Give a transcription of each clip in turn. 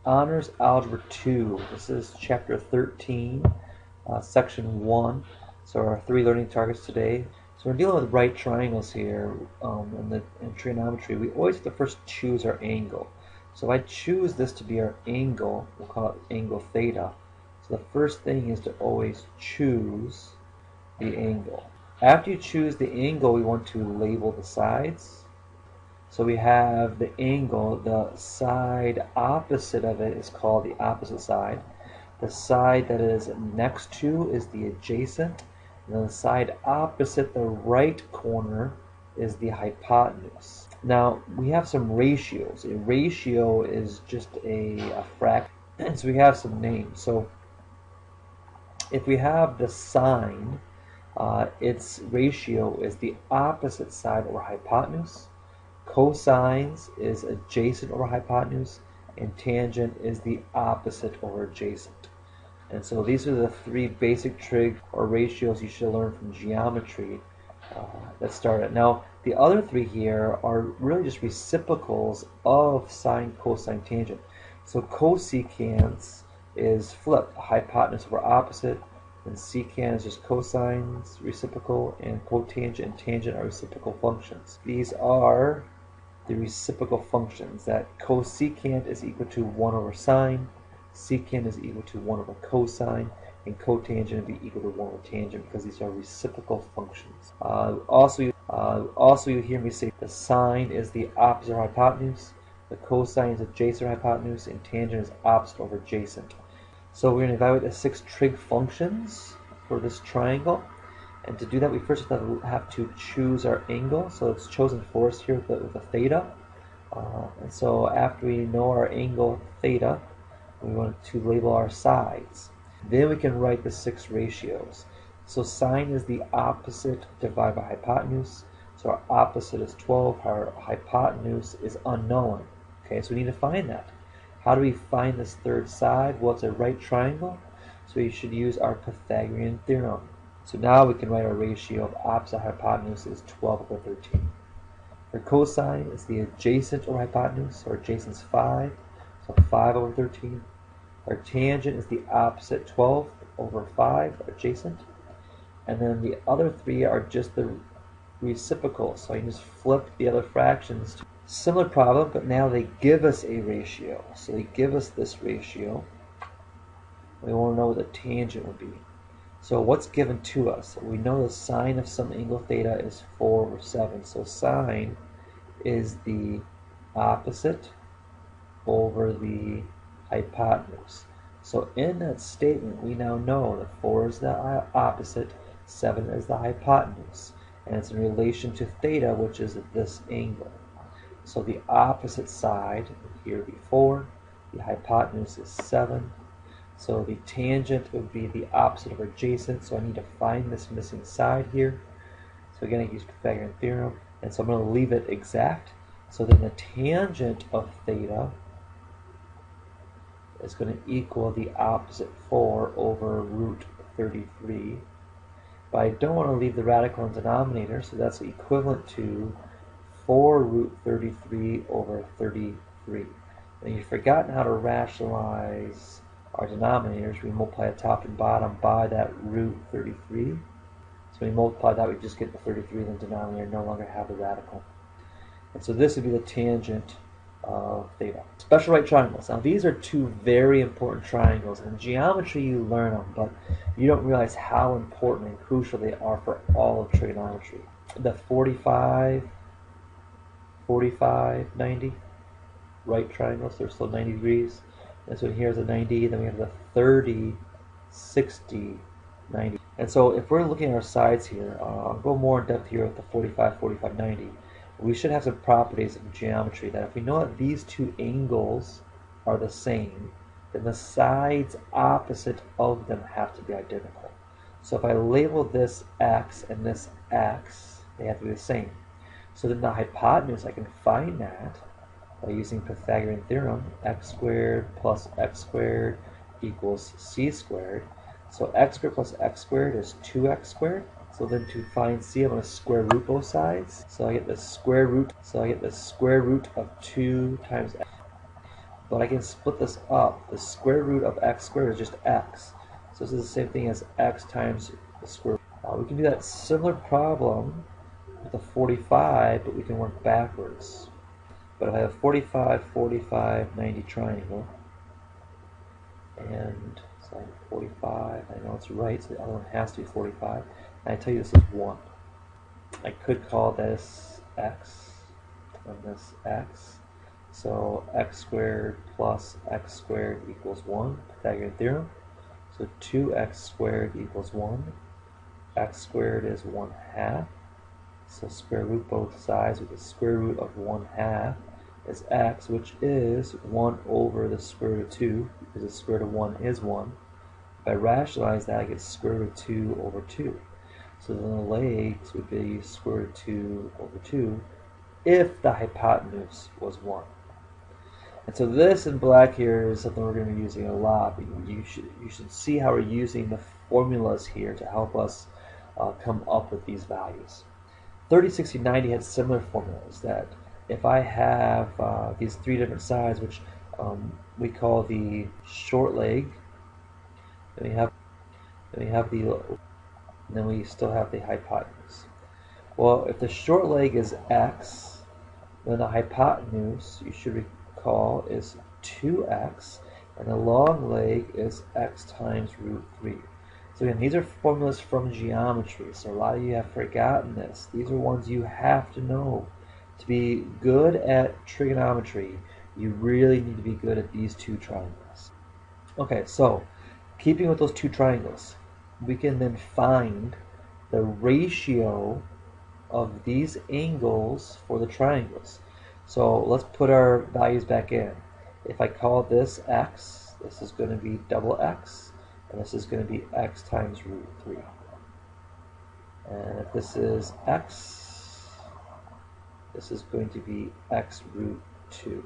Honors Algebra 2. This is Chapter 13, Section 1. So our three learning targets today. So we're dealing with right triangles here in trigonometry. We always have to first choose our angle. So if I choose this to be our angle, we'll call it angle theta. So the first thing is to always choose the angle. After you choose the angle, we want to label the sides. So we have the angle, the side opposite of it is called the opposite side. The side that is next to is the adjacent. And then the side opposite the right corner is the hypotenuse. Now we have some ratios. A ratio is just a fraction. And so we have some names. So if we have the sine, its ratio is the opposite side over hypotenuse. Cosines is adjacent over hypotenuse, and tangent is the opposite over adjacent. And so these are the three basic trig or ratios you should learn from geometry that started. Now the other three here are really just reciprocals of sine, cosine, tangent. So cosecant is flipped, hypotenuse over opposite, and secant is just cosines reciprocal, and cotangent and tangent are reciprocal functions. These are the reciprocal functions, that cosecant is equal to 1 over sine, secant is equal to 1 over cosine, and cotangent would be equal to 1 over tangent, because these are reciprocal functions. Also you hear me say the sine is the opposite of hypotenuse, the cosine is adjacent to hypotenuse, and tangent is opposite over adjacent. So we're going to evaluate the 6 trig functions for this triangle. And to do that, we first have to choose our angle. So it's chosen for us here with a theta. And so after we know our angle theta, we want to label our sides. Then we can write the 6 ratios. So sine is the opposite divided by hypotenuse. So our opposite is 12. Our hypotenuse is unknown. Okay, so we need to find that. How do we find this third side? Well, it's a right triangle. So you should use our Pythagorean theorem. So now we can write our ratio of opposite hypotenuse is 12 over 13. For cosine, it's the adjacent over hypotenuse, or adjacent is 5, so 5 over 13. Our tangent is the opposite, 12 over 5, adjacent. And then the other three are just the reciprocals, so you can just flip the other fractions. Similar problem, but now they give us a ratio. So they give us this ratio. We want to know what the tangent would be. So what's given to us? We know the sine of some angle theta is 4 over 7. So sine is the opposite over the hypotenuse. So in that statement, we now know that 4 is the opposite, 7 is the hypotenuse. And it's in relation to theta, which is this angle. So the opposite side here would be 4. The hypotenuse is 7. So the tangent would be the opposite of adjacent, so I need to find this missing side here. So again, I use Pythagorean theorem, and so I'm going to leave it exact. So then the tangent of theta is going to equal the opposite 4 over root 33. But I don't want to leave the radical in the denominator, so that's equivalent to 4 root 33 over 33. And you've forgotten how to rationalize our denominators. We multiply the top and bottom by that root 33. So when we multiply that, we just get the 33, and the denominator no longer have the radical. And so this would be the tangent of theta. Special right triangles. Now these are two very important triangles. In geometry you learn them, but you don't realize how important and crucial they are for all of trigonometry. The 45, 90, right triangles, they're still 90 degrees. This one here is a 90, then we have the 30, 60, 90. And so if we're looking at our sides here, I'll go more in depth here with the 45, 45, 90. We should have some properties of geometry that if we know that these two angles are the same, then the sides opposite of them have to be identical. So if I label this x and this x, they have to be the same. So then the hypotenuse, I can find that by using Pythagorean theorem. X squared plus x squared equals c squared. So x squared plus x squared is 2x squared. So then to find c, I'm going to square root both sides. So I get the square root. So I get the square root of 2 times x. but I can split this up. The square root of x squared is just x. So this is the same thing as x times the square root. We can do that similar problem with a 45, but we can work backwards. But if I have 45, 45, 90 triangle, and so I have 45, I know it's right, so the other one has to be 45, and I tell you this is 1. I could call this x, and this x. So x squared plus x squared equals 1, Pythagorean theorem. So 2x squared equals 1. X squared is 1/2. So square root both sides with the square root of 1/2 is x, which is 1 over the square root of 2, because the square root of 1 is 1. If I rationalize that, I get square root of 2 over 2. So then the legs would be square root of 2 over 2 if the hypotenuse was 1. And so this in black here is something we're going to be using a lot, but you should see how we're using the formulas here to help us come up with these values. 30, 60, 90 had similar formulas that if I have these three different sides, which we call the short leg, then we still have the hypotenuse. Well, if the short leg is x, then the hypotenuse, you should recall, is 2x, and the long leg is x times root 3. So again, these are formulas from geometry, so a lot of you have forgotten this. These are ones you have to know. To be good at trigonometry, you really need to be good at these two triangles. Okay, so keeping with those two triangles, we can then find the ratio of these angles for the triangles. So let's put our values back in. If I call this x, this is going to be double x, and this is going to be x times root 3. And if this is x, this is going to be x root 2.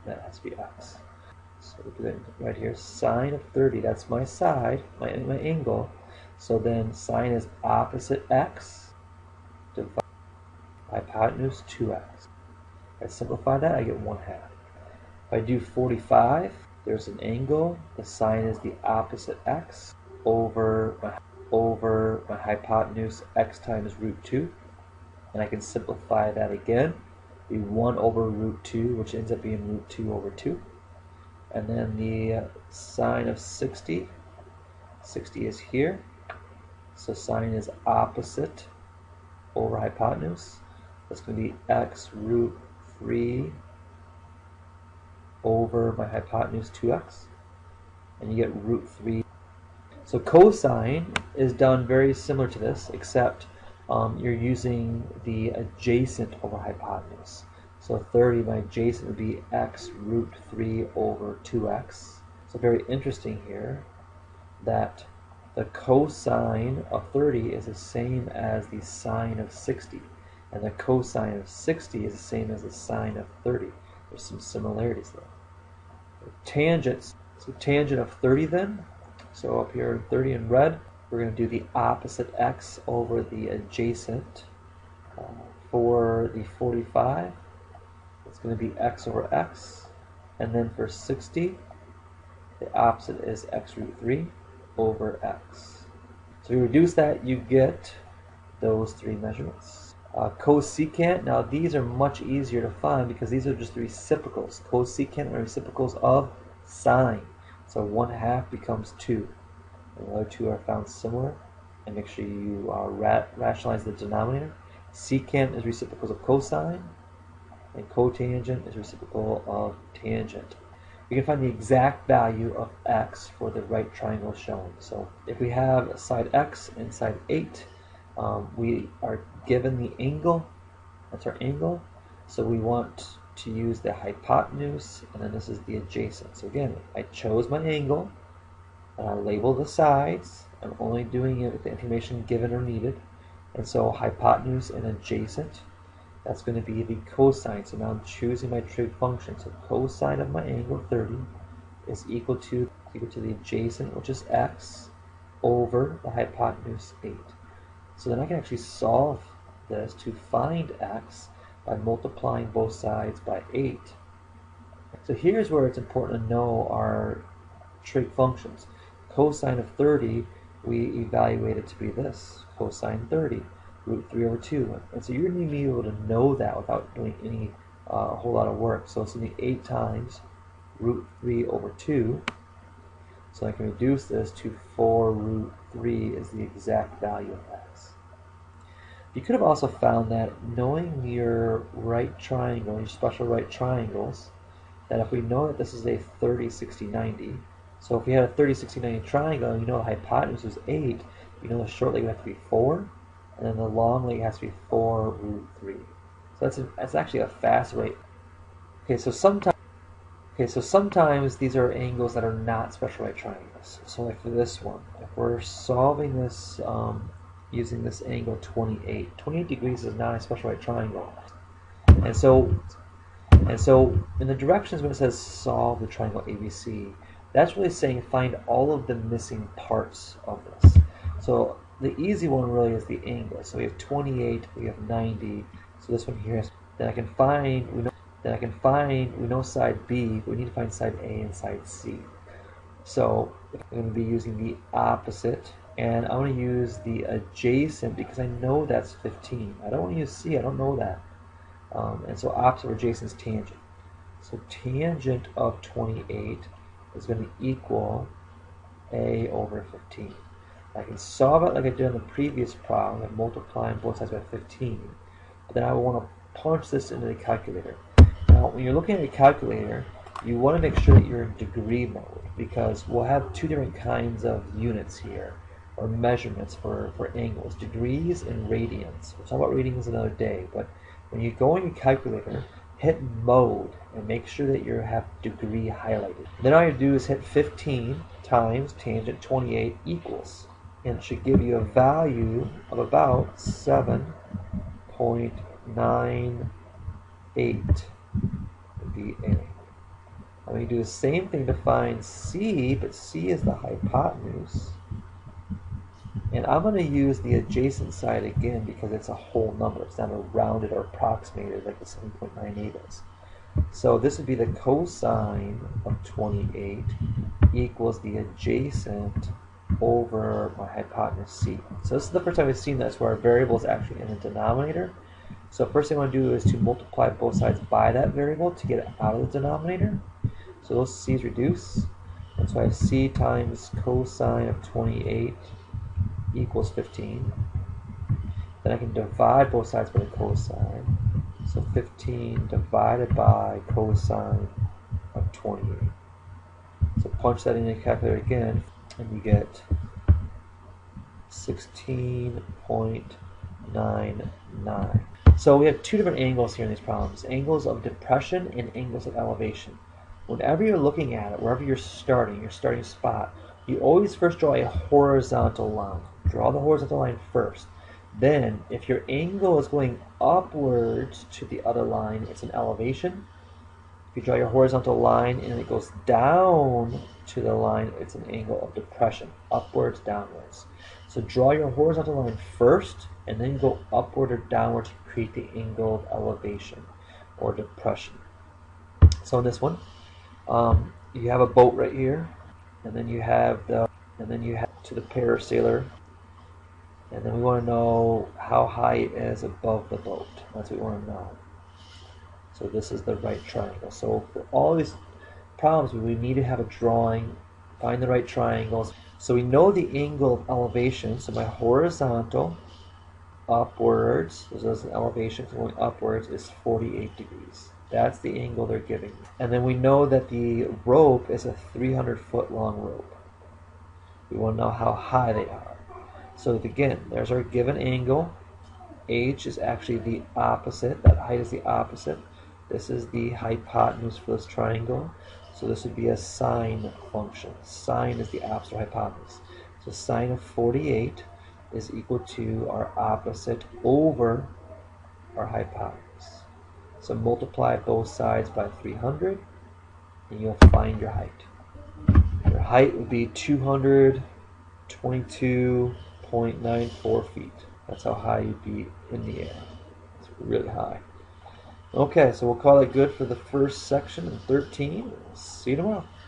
That has to be x. So we put it right here, sine of 30, that's my side, my angle. So then sine is opposite x divided by hypotenuse 2x. If I simplify that, I get 1/2. If I do 45, there's an angle. The sine is the opposite x over my hypotenuse x times root 2. And I can simplify that again. Be 1 over root 2, which ends up being root 2 over 2. And then the sine of 60. 60 is here. So sine is opposite over hypotenuse. That's going to be x root 3 over my hypotenuse 2x. And you get root 3. So cosine is done very similar to this, except you're using the adjacent over hypotenuse. So 30, my adjacent would be x root 3 over 2x. So very interesting here that the cosine of 30 is the same as the sine of 60. And the cosine of 60 is the same as the sine of 30. There's some similarities there. Tangents. So tangent of 30 then. So up here 30 in red, we're going to do the opposite x over the adjacent. For the 45, it's going to be x over x. And then for 60, the opposite is x root 3 over x. So you reduce that, you get those three measurements. Cosecant, now these are much easier to find because these are just the reciprocals. Cosecant are reciprocals of sine. So 1/2 becomes 2. And the other two are found similar. And make sure you rationalize the denominator. Secant is reciprocals of cosine, and cotangent is reciprocal of tangent. We can find the exact value of x for the right triangle shown. So if we have side x and side 8, we are given the angle. That's our angle. So we want to use the hypotenuse, and then this is the adjacent. So again, I chose my angle, and I label the sides. I'm only doing it with the information given or needed. And so hypotenuse and adjacent, that's going to be the cosine. So now I'm choosing my trig function. So cosine of my angle 30 is equal to the adjacent, which is x, over the hypotenuse 8. So then I can actually solve this to find x by multiplying both sides by 8. So here's where it's important to know our trig functions. Cosine of 30, we evaluate it to be this, cosine 30, root 3 over 2. And so you're going to be able to know that without doing any whole lot of work. So it's going to be 8 times root 3 over 2. So I can reduce this to 4 root 3 is the exact value of x. You could have also found that knowing your right triangle, your special right triangles, that if we know that this is a 30, 60, 90, so if we had a 30, 60, 90 triangle, and you know the hypotenuse is 8, you know the short leg would have to be 4, and then the long leg has to be 4 root 3. So that's actually a fast way. Okay, so sometimes these are angles that are not special right triangles. So like for this one, if we're solving this using this angle 28, 28 degrees is not a special right triangle. And so in the directions when it says solve the triangle ABC, that's really saying find all of the missing parts of this. So the easy one really is the angle. So we have 28, we have 90. So this one here is, then I can find, we know side B, but we need to find side A and side C. So I'm going to be using the opposite, and I'm going to use the adjacent because I know that's 15. I don't want to use C, I don't know that. And so opposite or adjacent is tangent. So tangent of 28 is going to equal A over 15. I can solve it like I did on the previous problem of multiplying both sides by 15. But then I will want to punch this into the calculator. Now, when you're looking at a calculator, you want to make sure that you're in degree mode because we'll have two different kinds of units here, or measurements for angles, degrees and radians. We'll talk about radians another day, but when you go in your calculator, hit mode and make sure that you have degree highlighted. Then all you do is hit 15 times tangent 28 equals, and it should give you a value of about 7.98 VA. I'm going to do the same thing to find C, but C is the hypotenuse. And I'm going to use the adjacent side again because it's a whole number. It's not a rounded or approximated like the 7.98 is. So this would be the cosine of 28 equals the adjacent over my hypotenuse C. So this is the first time we've seen this where our variable is actually in the denominator. So first thing I want to do is to multiply both sides by that variable to get it out of the denominator. So those C's reduce. And so I have C times cosine of 28 equals 15. Then I can divide both sides by the cosine. So 15 divided by cosine of 28. So punch that in the calculator again, and you get 16.99. So we have two different angles here in these problems, angles of depression and angles of elevation. Whenever you're looking at it, wherever you're starting, your starting spot, you always first draw a horizontal line. Draw the horizontal line first. Then, if your angle is going upwards to the other line, it's an elevation. If you draw your horizontal line and it goes down to the line, it's an angle of depression, upwards, downwards. So draw your horizontal line first, and then go upward or downward to create the angle of elevation or depression. So in this one, you have a boat right here, and then you have to the parasailer, and then we want to know how high it is above the boat. That's what we want to know. So this is the right triangle. So for all these problems, we need to have a drawing, find the right triangles. So we know the angle of elevation. So my horizontal upwards, so there's an elevation going upwards, is 48 degrees. That's the angle they're giving. And then we know that the rope is a 300-foot long rope. We want to know how high they are. So again, there's our given angle. H is actually the opposite. That height is the opposite. This is the hypotenuse for this triangle. So this would be a sine function. Sine is the opposite of hypotenuse. So sine of 48 is equal to our opposite over our hypotenuse. So multiply both sides by 300, and you'll find your height. Your height would be 222.94 feet. That's how high you'd be in the air. It's really high. Okay, so we'll call it good for the first section in 13. See you tomorrow.